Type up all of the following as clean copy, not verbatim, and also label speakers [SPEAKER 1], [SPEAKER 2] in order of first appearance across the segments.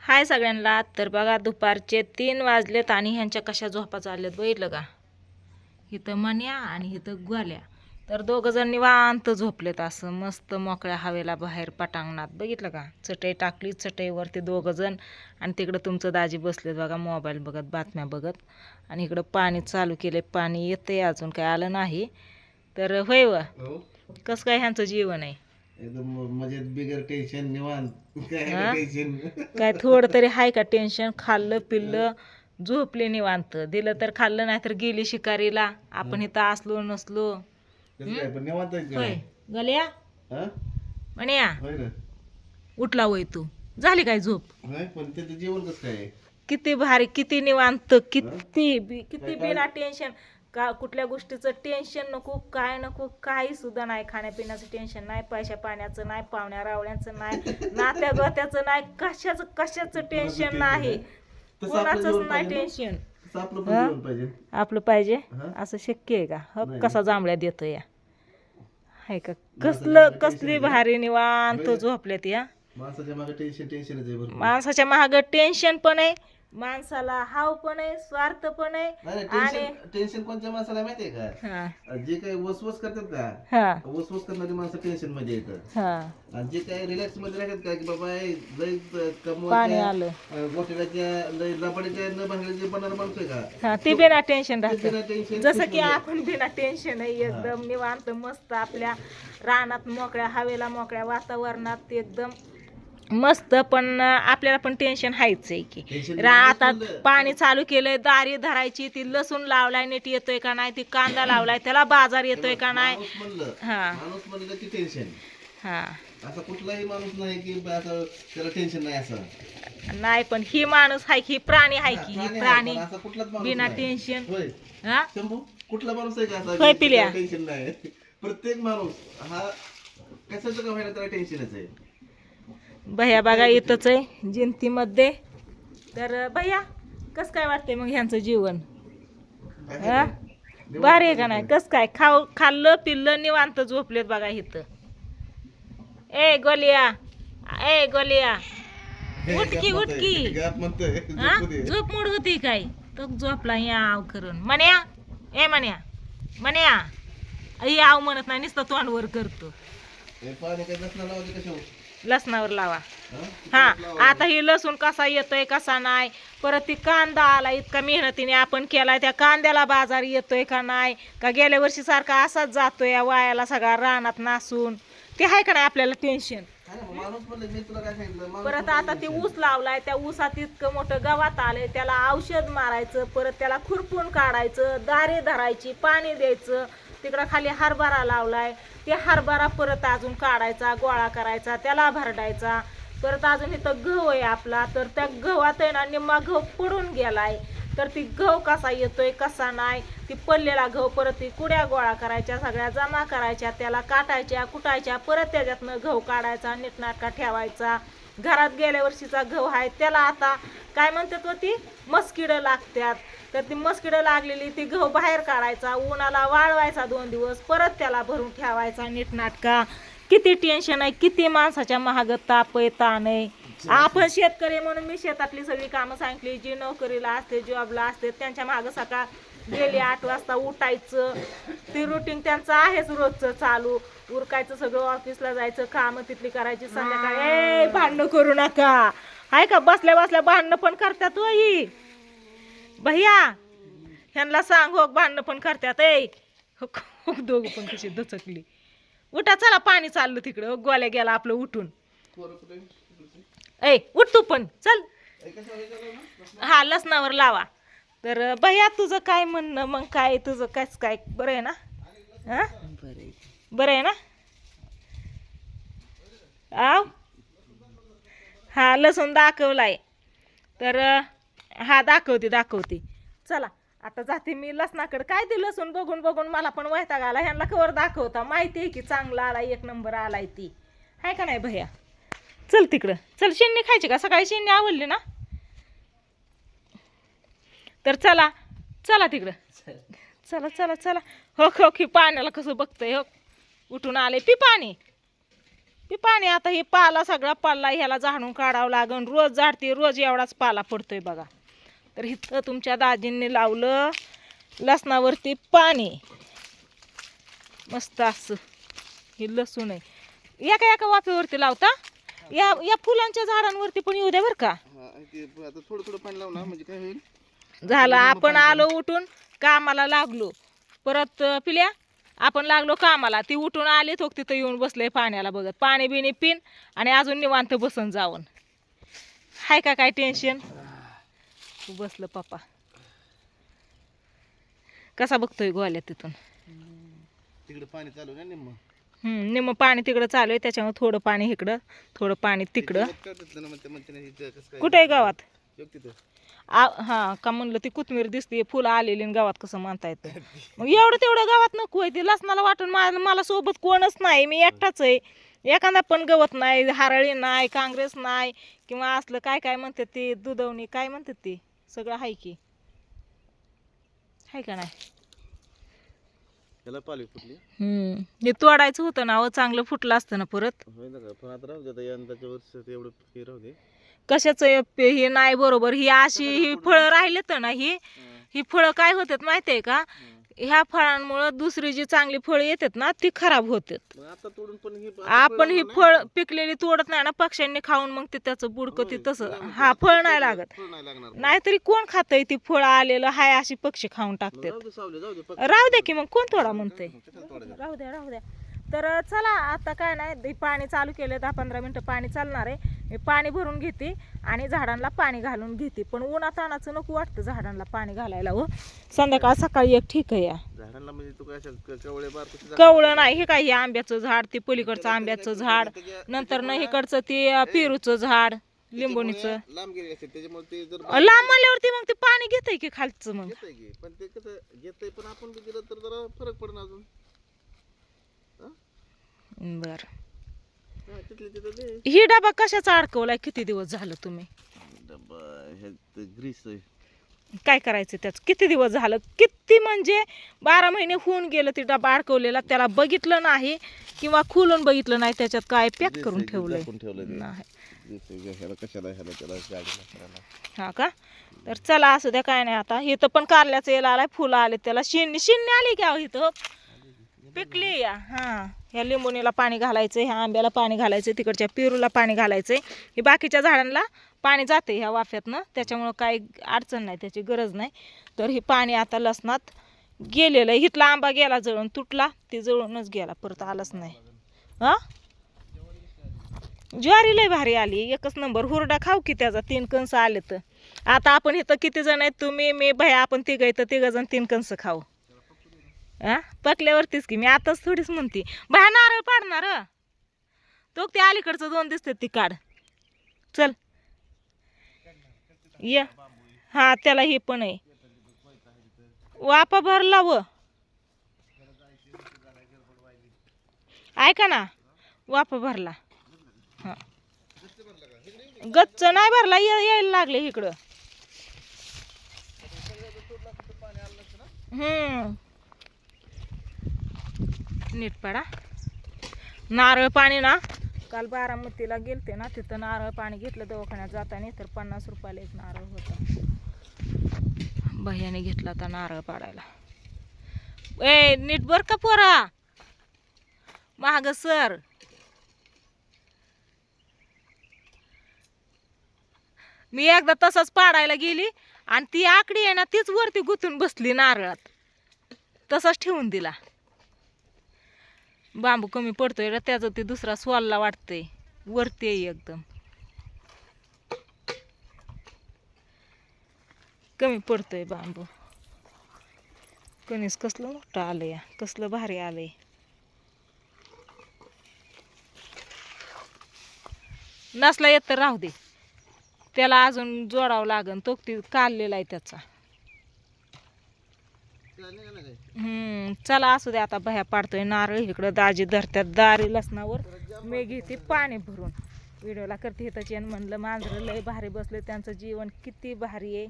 [SPEAKER 1] हाय सगळ्यांना. तर बघा दुपारचे 3 वाजलेत आणि ह्यांच्या कशा झोपा चालल्यात बघितलं का. इथं मन्या आणि इथं गोल्या. तर दोघं जण निवांत झोपलेत असं मस्त मोकळ्या हवेला बाहेर पटांगणात बघितलं का. चटई टाकली, चटईवरती दोघं जण आणि तिकडं तुमचं दाजी बसलेत बघा मोबाईल बघत, बातम्या बघत. आणि इकडं पाणी चालू केले, पाणी येते अजून काय आलं नाही. तर होय व कसं काय ह्यांचं जीवन आहे
[SPEAKER 2] एकदम मजेत बिगर टेन्शन निवांत. काय टेन्शन
[SPEAKER 1] काय थोडं तरी हाय का टेन्शन. खाल्लं पिल्लं झोपले निवांत. दिलं तर खाल्लं नाही तर गेली शिकारीला. आपण इथं असलो नसलो
[SPEAKER 2] पण निवांत
[SPEAKER 1] होय गल्या
[SPEAKER 2] हा
[SPEAKER 1] म्हण्या
[SPEAKER 2] होय ना.
[SPEAKER 1] उठला होय तू. झाली काय झोप.
[SPEAKER 2] नाही पण त्याचं जेवण कसं काय
[SPEAKER 1] किती भारी, किती निवांत, किती बिना टेन्शन. का कुठल्या गोष्टीचं टेन्शन नको, काय नको, काही सुद्धा नाही. खाण्यापिण्याचं टेन्शन नाही, पैशा पाण्याचं नाही, पाहुण्या रावळ्यांचं नाही, नात्या गोत्याचं नाही, कशाचं टेन्शन नाही, कोणाचंच नाही टेन्शन.
[SPEAKER 2] तसं आपलं पण जेवण पाहिजे.
[SPEAKER 1] आपलं पाहिजे असं शक्य आहे का. हो कसा जांभळ्या देतो या हाय का. कसली भारी निवांत झोपल्यात या.
[SPEAKER 2] माणसाच्या मागे टेन्शनच आहे भरपूर.
[SPEAKER 1] माणसाच्या महाग टेन्शन पण आहे, माणसाला हाव पण आहे, स्वार्थ पण आहे. आणि
[SPEAKER 2] टेन्शन कोणत्या माणसाला माहितीये का, जे काही वसवस करतात का, वसवस करणारी माणसं टेन्शन मध्ये येतात. आणि जे काही रिलॅक्स मध्ये राहतात का, की बाबा लय कमवायच्या गोठ्याच्या लय लबाडीच्या न भांगल्याचे बनणारा माणूस आहे का,
[SPEAKER 1] ते बिना टेन्शन
[SPEAKER 2] बिना
[SPEAKER 1] राहतं.
[SPEAKER 2] टेन्शन
[SPEAKER 1] जसं की आपण बिना टेन्शन आहे एकदम निवांत मस्त आपल्या रानात मोकळ्या हवेला मोकळ्या वातावरणात एकदम मस्त. पण आपल्याला पण टेन्शन हायच आहे की. आता पाणी चालू केलंय, दारी धरायची, ती लसूण लावलाय नीट येतोय का नाही, ती कांदा लावलाय त्याला बाजार येतोय का नाही.
[SPEAKER 2] माणूस म्हणलं की टेन्शन. असा कुठलाही माणूस नाही की असं त्याला टेन्शन नाही असं
[SPEAKER 1] नाही. पण ही माणूस हाय की, प्राणी हाय की, ही प्राणी
[SPEAKER 2] असा कुठलाच माणूस
[SPEAKER 1] बिना
[SPEAKER 2] नाही.
[SPEAKER 1] टेन्शन.
[SPEAKER 2] होय शंभू, कुठला माणूस आहे का असा
[SPEAKER 1] होय
[SPEAKER 2] की
[SPEAKER 1] पिल्या.
[SPEAKER 2] त्याला टेन्शन नाही. प्रत्येक माणूस हा कशाचं का व्हायला त्याला टेन्शनच आहे.
[SPEAKER 1] भैया बघा इथंच आहे जिंतीमध्ये. तर भैया कसं काय वाटतंय मग ह्यांचं जीवन. भारी आहे का नाही. कसं काय खाल्लं पिल्लं निवांत झोपलेत बघा इथं. ए गोलिया, ए गोलिया उठकी उठकी. झोप मोड होती काय. तो झोपला याव करून. म्हण्या ए म्हण्या म्हण्या याव म्हणत नाही, नुसतं तोंडवर करतो. लसणावर लावा. आता ही लसूण कसा येतोय कसा नाही. परत ती कांदा आला इतका मेहनतीने आपण केलाय, त्या कांद्याला बाजार येतोय का नाही, का गेल्या वर्षी सारखा असाच जातोय या वायाला सगळा रानात नासून. ते आहे का नाही आपल्याला टेन्शन. परत आता ते ऊस लावलाय, त्या ऊसात इतकं मोठं गवात आलंय, त्याला औषध मारायचं, परत त्याला खुरपून काढायचं, दारे धरायची, पाणी द्यायचं. तिकडं खाली हरभरा लावलाय, ते हरभरा परत अजून काढायचा, गोळा करायचा, त्याला भरडायचा. परत अजून इथं गहू आहे आपला, तर त्या गव्हात आहे ना निम्मा गहू पडून गेलाय. तर ती गहू कसा येतोय कसा नाही, ती पडलेला गहू परत ती कुड्या गोळा करायच्या, सगळ्या जमा करायच्या, त्याला काटायच्या कुटायच्या, परत त्याच्यातनं गहू काढायचा, नीटनाटका ठेवायचा. घरात गेल्या वर्षीचा गहू आहे त्याला आता काय म्हणतात ती मस्किडं लागतात. तर ती मस्किडं लागलेली ती गहू बाहेर काढायचा, उन्हाला वाळवायचा 2 दिवस, परत त्याला भरून ठेवायचा नीटनाटका. किती टेन्शन आहे, किती माणसाच्या महाग ताप आहे, ताण आहे. आपण शेतकरी म्हणून मी शेतातली सगळी कामं सांगितली. जी नोकरीला असते, जॉबला असते, त्यांच्या मागं सकाळ गेली 8 वाजता उठायचं. ती रुटीन त्यांचं आहेच रोजचं चालू. उरकायचं सगळं, ऑफिसला जायचं, कामं तिथली करायची. संध्याकाळी भांडणं करू नका हाय का. बसल्या बसल्या भांडणं पण करतात ही भैया. ह्यांना सांग हो भांडणं पण करतात. दोघं पण कशी दचकली. उठा चला, पाणी चाललं तिकडं. गोल्या गेला आपलं उठून. उठ तू पण चल. लसणावर लावा. तर भैया तुझं काय म्हणणं मग, काय तुझं काय बरं आहे ना. बरं आहे ना. लसूण दाखवलाय. तर दाखवते चला. आता जाते मी लसणाकडे. काय ते लसूण बघून बघून मला पण वैताग आला. ह्यांना कवर दाखवता माहिती आहे की चांगला आलाय, 1 नंबर आलाय ती हाय का नाही भैया. चल तिकडं चल. शेंडी खायची का. सकाळी शेंडी आवडली ना. तर चला चला तिकडं. चला चला चला. हो की पाण्याला कसं बघतंय. हो उठून आले पी पाणी. ते पाणी आता हे पाला सगळा पडला, ह्याला झाडून काढावं लागन. रोज झाडते, रोज एवढाच पाला पडतोय बघा. तर इथं तुमच्या दाजींनी लावलं लसणावरती पाणी मस्त असं. हे लसूण आहे, एका एका वाफेवरती लावता. या या फुलांच्या झाडांवरती पण येऊ द्या बरं का.
[SPEAKER 2] थोडं थोडं पाणी लावणार म्हणजे काय होईल.
[SPEAKER 1] झालं आपण आलो उठून कामाला लागलो. परत पिल्या आपण लागलो कामाला, ती उठून आली तो तिथं येऊन बसले पाण्याला बघत. पाणी बिणी पिन आणि अजून निवांत बसन जाऊन. हाय का काय टेन्शन. तू बसलं पप्पा. कसा बघतोय गोल्या तिथून.
[SPEAKER 2] तिकडे पाणी चालू आहे निम्म.
[SPEAKER 1] निम्म पाणी तिकडं चालू आहे, त्याच्यामुळे थोडं पाणी इकडं थोडं पाणी तिकडं. कुठे आहे गावात. हा का म्हणलं ती कोथमीर दिसते, फुलं आलेली आणि गावात कसं म्हणता येतं. मग एवढं तेवढं गावात नको आहे. ती लसणाला वाटून मला सोबत कोणच नाही, मी एकटाच आहे. एखादा पण गवत नाही, हरळी नाही, काँग्रेस नाही, किंवा असलं काय काय म्हणतात ते दुधवणी काय म्हणतात ते सगळं आहे की. आहे का नाही.
[SPEAKER 2] त्याला पालवी फुटली.
[SPEAKER 1] हे तोडायचं होतं ना, चांगलं फुटलं असतं ना परत.
[SPEAKER 2] पण आता राहू दे, यंदाच्या वर्षी एवढं हे राहू दे.
[SPEAKER 1] कशाचं हे नाही बरोबर. ही अशी ही फळं राहिले तर ना, ही फळं काय होतात माहितीये का, ह्या फळांमुळं दुसरी जी चांगली फळं येतात ना ती खराब होतात. आपण ही फळ पिकलेली तोडत नाही ना, पक्ष्यांनी खाऊन मग ते त्याचं बुडकं ते तसं. हा फळ नाही लागत. नाहीतरी कोण खातंय ती फळं आलेलं हाय अशी पक्षी खाऊन टाकतात. राहू द्या की मग, कोण थोडा म्हणतंय. राहू द्या राहू द्या. तर चला आता काय नाही, पाणी चालू केलं. 10-15 मिनिटं पाणी चालणार आहे. मी पाणी भरून घेते आणि झाडांना पाणी घालून घेते. पण उन्हातानाचं नको वाटतं झाडांना पाणी घालायला. हो संध्याकाळ सकाळी एक ठीक आहे. या
[SPEAKER 2] झाडांना म्हणजे तू काय
[SPEAKER 1] कवळं नाही. हे काय, हे आंब्याचं झाड, ते पलीकडचं आंब्याचं झाड, नंतर न इकडचं ते पेरूचं झाड, लिंबोणीचं. लांब म्हणल्यावरती मग ते पाणी घेतंय की खालचं. मग
[SPEAKER 2] पण ते कसं घेतंय, पण आपण बी दिलं तर जरा फरक पडणार अजून.
[SPEAKER 1] बर, ही डबा कशाचा अडकवलाय. किती दिवस झालं तुम्ही.
[SPEAKER 2] डबा हे ग्रीस आहे.
[SPEAKER 1] काय करायचं त्याच. किती दिवस झालं, किती म्हणजे 12 महिने होऊन गेलं ते डबा अडकवलेला. त्याला बघितलं नाही किंवा खोलून बघितलं नाही त्याच्यात काय पॅक करून ठेवलंय नाही. हा का. तर चला असू द्या, काय नाही. आता इथं पण कारल्याचं यायला आलाय, फुलं आले त्याला. शिन्नी आली की अहो इथं पिकली या. हा, ह्या लिंबोणीला पाणी घालायचं, ह्या आंब्याला पाणी घालायचं, तिकडच्या पेरूला पाणी घालायचंय. हे बाकीच्या झाडांना पाणी जाते ह्या वाफ्यातनं, त्याच्यामुळं काही अडचण नाही, त्याची गरज नाही. तर हे पाणी आता लसणात गेलेलं आहे. इथला आंबा गेला जळून, तुटला ते जळूनच गेला, परत आलाच नाही. हा, ज्वारी लय भारी आली, एकच नंबर. हुरडा खाऊ की त्याचा. 3 कणस आले. तर आता आपण इथं किती जण आहेत, तुम्ही मी भया, आपण तिघ जण 3 कणस खाऊ. हा, पकल्यावरतीच की. मी आताच थोडीच म्हणते बाहेर नारळ पाडणार. तो ते अलीकडचं 2 दिसते ती काढ. चल ये. हा, त्याला हे पण आहे. वापा भरला. व ऐका ना, वापा भरला. हा, गच्च नाही भरला, यायला लागले इकडं. नीट पडा. नारळ पाणी ना, काल बारामतीला गेलते ना, तिथं नारळ पाणी घेतलं दवाखान्यात जाताना. तर 50 रुपयाला एक नारळ होता. भैयाने घेतला होता नारळ पाडायला. नीट बर का पोरा, महाग सर. मी एकदा तसंच पाडायला गेली आणि ती आकडी आहे ना, तीच वरती गुंतून बसली नारळात. तसाच ठेवून दिला. बांबू कमी पडतोय रे, त्याचं ते दुसरा स्वालला वाटतंय. वरती आहे एकदम कमी पडतोय बांबू. कणीस कसलं मोठं आलंय, कसलं भारी आलंय. नसला येत तर राहू दे, त्याला अजून जोडावं लागन. तो ती काढलेला आहे त्याचा. चला असू दे. आता भया पाडतोय नारळ. इकडं दाजी धरत्यात दारी लसणावर, मी घेते पाणी भरून. व्हिडिओला करते हे त्याची. म्हणलं मांजरं लय भारी बसले, त्यांचं जीवन किती भारी आहे.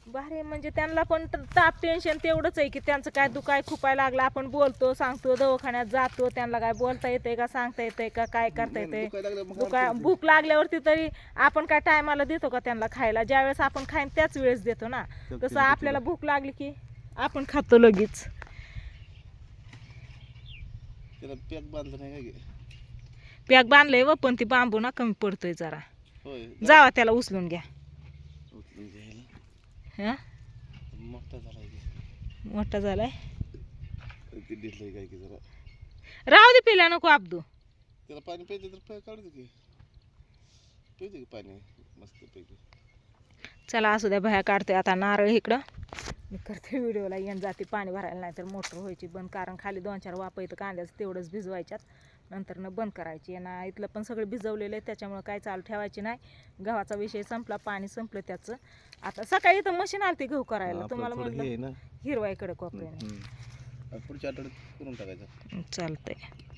[SPEAKER 1] भारी म्हणजे त्यांना पण ताप टेन्शन तेवढंच आहे की त्यांचं काय दुखाय खुपायला लागलं आपण बोलतो सांगतो दवाखान्यात जातो त्यांना काय बोलता येतंय का सांगता येतंय का काय करता येतंय भूक लागल्यावरती तरी आपण काय टायमाला देतो का त्यांना खायला ज्यावेळेस आपण खाईन त्याच वेळेस देतो ना तसं आपल्याला भूक लागली की आपण खातो लगेच पॅक बांधलंय व पण ती बांबू ना कमी पडतोय जरा जावा त्याला उचलून घ्या हा मोठा झालाय राहू दे पिला नको अब्दू
[SPEAKER 2] त्याला पाणी प्यायचं तर काढू दे की प्यायचं पाणी मस्त पैकी
[SPEAKER 1] चला असू द्या बाहेर काढतोय आता नारळ इकडं मी करते व्हिडिओला येऊन जाते पाणी भरायला नाही तर मोटर व्हायची बंद कारण खाली 2-4 वापा इथं कांद्याचं तेवढंच भिजवायच्यात नंतर न बंद करायची ना इथलं पण सगळं भिजवलेलं आहे त्याच्यामुळे काय चालू ठेवायची नाही गव्हाचा विषय संपला पाणी संपलं त्याचं आता सकाळी इथं मशीन आलती गहू करायला तुम्हाला म्हणलं हिरवाईकडे कोपऱ्याने
[SPEAKER 2] पुढच्या आठवड्यात करून टाकायचं
[SPEAKER 1] चालतंय